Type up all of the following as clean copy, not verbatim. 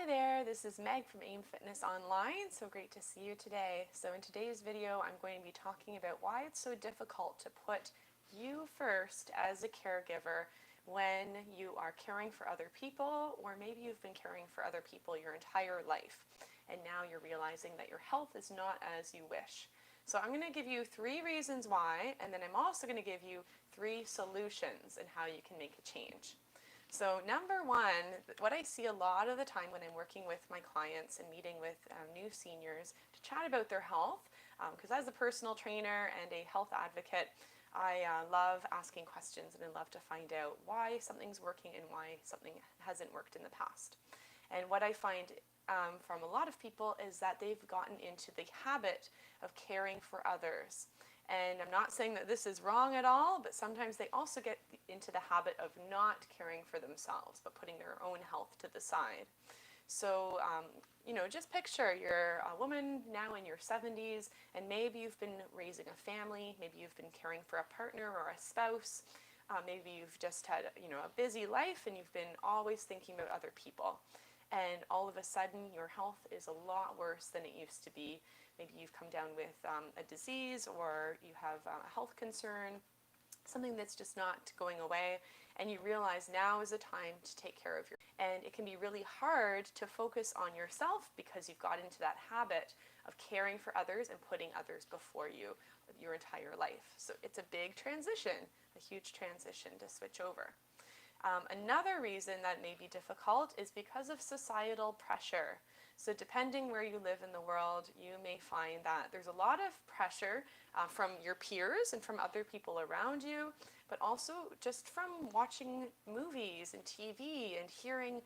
Hi there, this is Meg from AIM Fitness Online. So great to see you today. So in today's video, I'm going to be talking about why it's so difficult to put you first as a caregiver when you are caring for other people, or maybe you've been caring for other people your entire life, and now you're realizing that your health is not as you wish. So I'm going to give you 3 reasons why, and then I'm also going to give you 3 solutions and how you can make a change. So number one, what I see a lot of the time when I'm working with my clients and meeting with new seniors to chat about their health, because as a personal trainer and a health advocate, I love asking questions and I love to find out why something's working and why something hasn't worked in the past. And what I find from a lot of people is that they've gotten into the habit of caring for others. And I'm not saying that this is wrong at all, but sometimes they also get into the habit of not caring for themselves, but putting their own health to the side. So, just picture you're a woman now in your 70s, and maybe you've been raising a family, maybe you've been caring for a partner or a spouse, maybe you've just had, a busy life and you've been always thinking about other people. And all of a sudden, your health is a lot worse than it used to be. Maybe you've come down with a disease, or you have a health concern, something that's just not going away, and you realize now is the time to take care of yourself. And it can be really hard to focus on yourself because you've got into that habit of caring for others and putting others before you your entire life. So it's a big transition, a huge transition to switch over. Another reason that may be difficult is because of societal pressure. So depending where you live in the world, you may find that there's a lot of pressure from your peers and from other people around you, but also just from watching movies and TV and hearing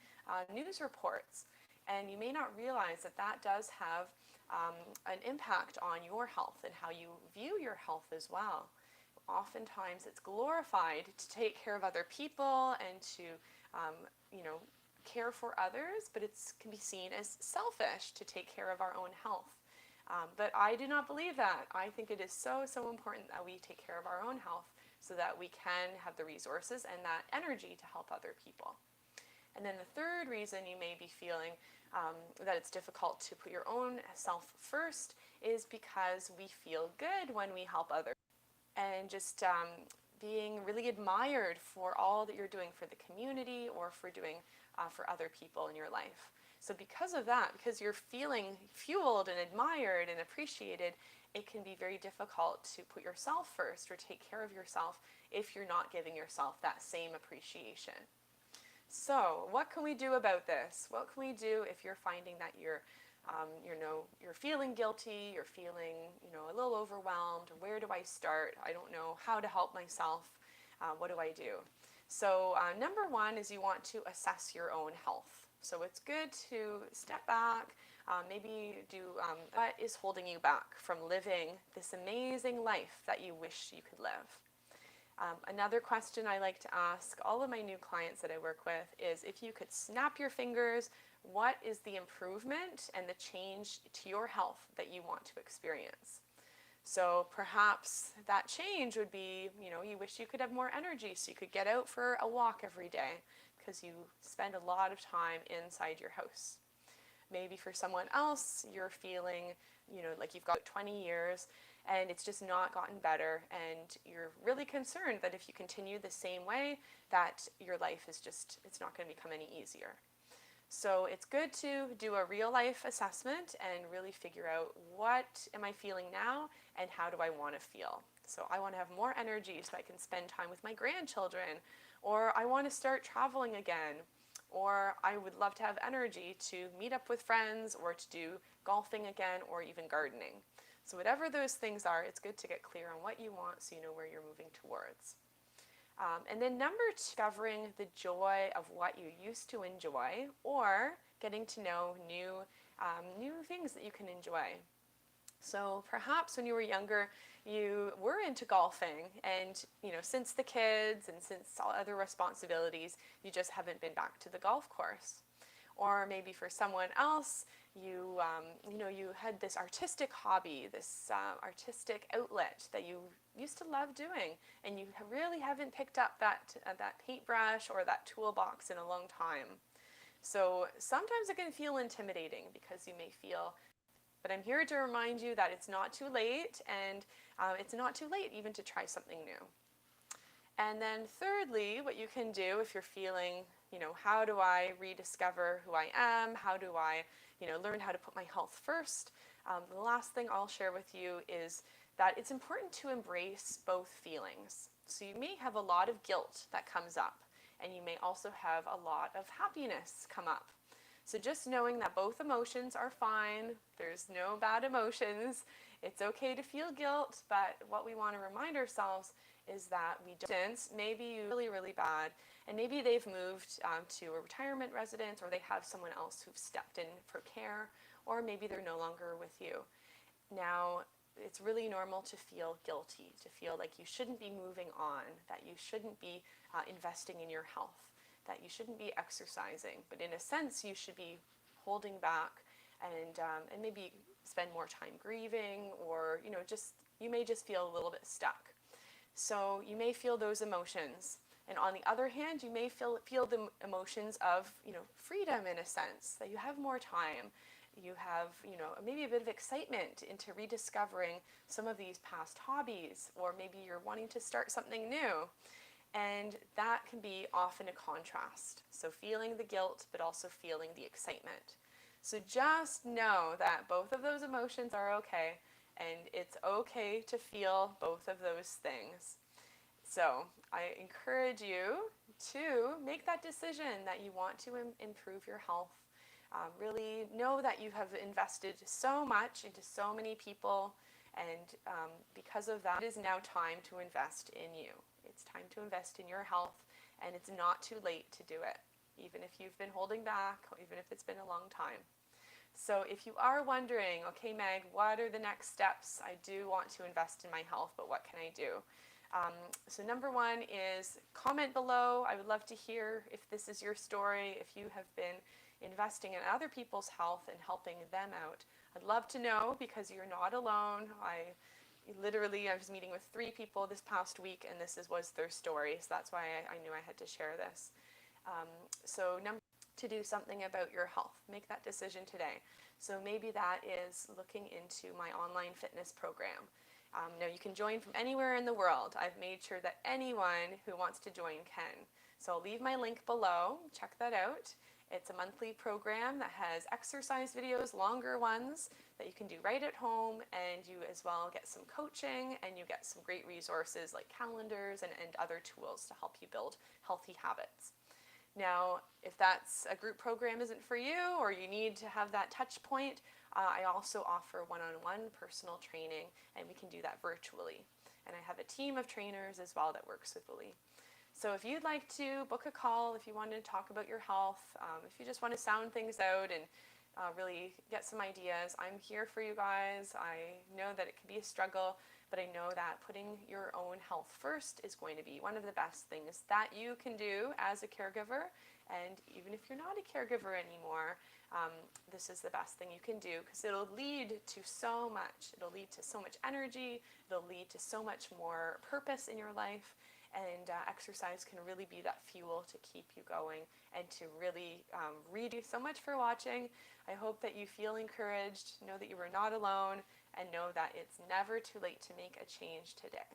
news reports. And you may not realize that that does have an impact on your health and how you view your health as well. Oftentimes it's glorified to take care of other people and to, care for others, but it can be seen as selfish to take care of our own health. But I do not believe that. I think it is so important that we take care of our own health so that we can have the resources and that energy to help other people. And then the third reason you may be feeling that it's difficult to put your own self first is because we feel good when we help others. And just being really admired for all that you're doing for the community or for doing for other people in your life. So because of that, because you're feeling fueled and admired and appreciated, it can be very difficult to put yourself first or take care of yourself if you're not giving yourself that same appreciation. So what can we do about this? What can we do if you're finding that you're feeling guilty, you're feeling, a little overwhelmed? Where do I start? I don't know how to help myself. What do I do? So number one is you want to assess your own health. So it's good to step back, maybe do what is holding you back from living this amazing life that you wish you could live. Another question I like to ask all of my new clients that I work with is, if you could snap your fingers, what is the improvement and the change to your health that you want to experience? So perhaps that change would be, you wish you could have more energy so you could get out for a walk every day because you spend a lot of time inside your house. Maybe for someone else, you're feeling, like you've got 20 years and it's just not gotten better, and you're really concerned that if you continue the same way, that your life is it's not going to become any easier. So it's good to do a real life assessment and really figure out, what am I feeling now and how do I want to feel? So I want to have more energy so I can spend time with my grandchildren, or I want to start traveling again, or I would love to have energy to meet up with friends or to do golfing again or even gardening. So whatever those things are, it's good to get clear on what you want so you know where you're moving towards. And then number two, discovering the joy of what you used to enjoy, or getting to know new things that you can enjoy. So perhaps when you were younger, you were into golfing, and since the kids and since all other responsibilities, you just haven't been back to the golf course. Or maybe for someone else, you had this artistic hobby, this artistic outlet that you used to love doing, and you really haven't picked up that paintbrush or that toolbox in a long time. So sometimes it can feel intimidating because you may feel, but I'm here to remind you that it's not too late, and it's not too late even to try something new. And then thirdly, what you can do if you're feeling, how do I rediscover who I am? How do I, learn how to put my health first? The last thing I'll share with you is that it's important to embrace both feelings. So you may have a lot of guilt that comes up, and you may also have a lot of happiness come up. So just knowing that both emotions are fine, there's no bad emotions, it's okay to feel guilt, but what we want to remind ourselves is that we don't, maybe you really, really bad, and maybe they've moved to a retirement residence, or they have someone else who's stepped in for care, or maybe they're no longer with you. Now, it's really normal to feel guilty, to feel like you shouldn't be moving on, that you shouldn't be investing in your health, that you shouldn't be exercising, but in a sense you should be holding back and maybe spend more time grieving, or you may just feel a little bit stuck. So you may feel those emotions. And on the other hand, you may feel the emotions of, freedom in a sense, that you have more time. You have, maybe a bit of excitement into rediscovering some of these past hobbies, or maybe you're wanting to start something new. And that can be often a contrast. So feeling the guilt, but also feeling the excitement. So just know that both of those emotions are okay, and it's okay to feel both of those things. So I encourage you to make that decision that you want to improve your health. Really know that you have invested so much into so many people, and because of that, it is now time to invest in you. It's time to invest in your health, and it's not too late to do it, even if you've been holding back, even if it's been a long time. So if you are wondering, okay, Meg, what are the next steps? I do want to invest in my health, but what can I do? So number one is comment below. I would love to hear if this is your story, if you have been investing in other people's health and helping them out. I'd love to know, because you're not alone. I was meeting with 3 people this past week, and this was their story, so that's why I knew I had to share this. So number to do something about your health. Make that decision today. So maybe that is looking into my online fitness program. Now you can join from anywhere in the world. I've made sure that anyone who wants to join can. So I'll leave my link below. Check that out. It's a monthly program that has exercise videos, longer ones, that you can do right at home, and you as well get some coaching, and you get some great resources like calendars and other tools to help you build healthy habits. Now, if that's a group program isn't for you, or you need to have that touch point, I also offer one-on-one personal training, and we can do that virtually. And I have a team of trainers as well that works with Willie. So if you'd like to book a call, if you want to talk about your health, if you just want to sound things out and really get some ideas, I'm here for you guys. I know that it can be a struggle, but I know that putting your own health first is going to be one of the best things that you can do as a caregiver. And even if you're not a caregiver anymore, this is the best thing you can do, because it'll lead to so much. It'll lead to so much energy. It'll lead to so much more purpose in your life. And exercise can really be that fuel to keep you going and to really read you so much for watching. I hope that you feel encouraged, know that you are not alone, and know that it's never too late to make a change today.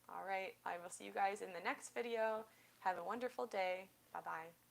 All right, I will see you guys in the next video. Have a wonderful day. Bye-bye.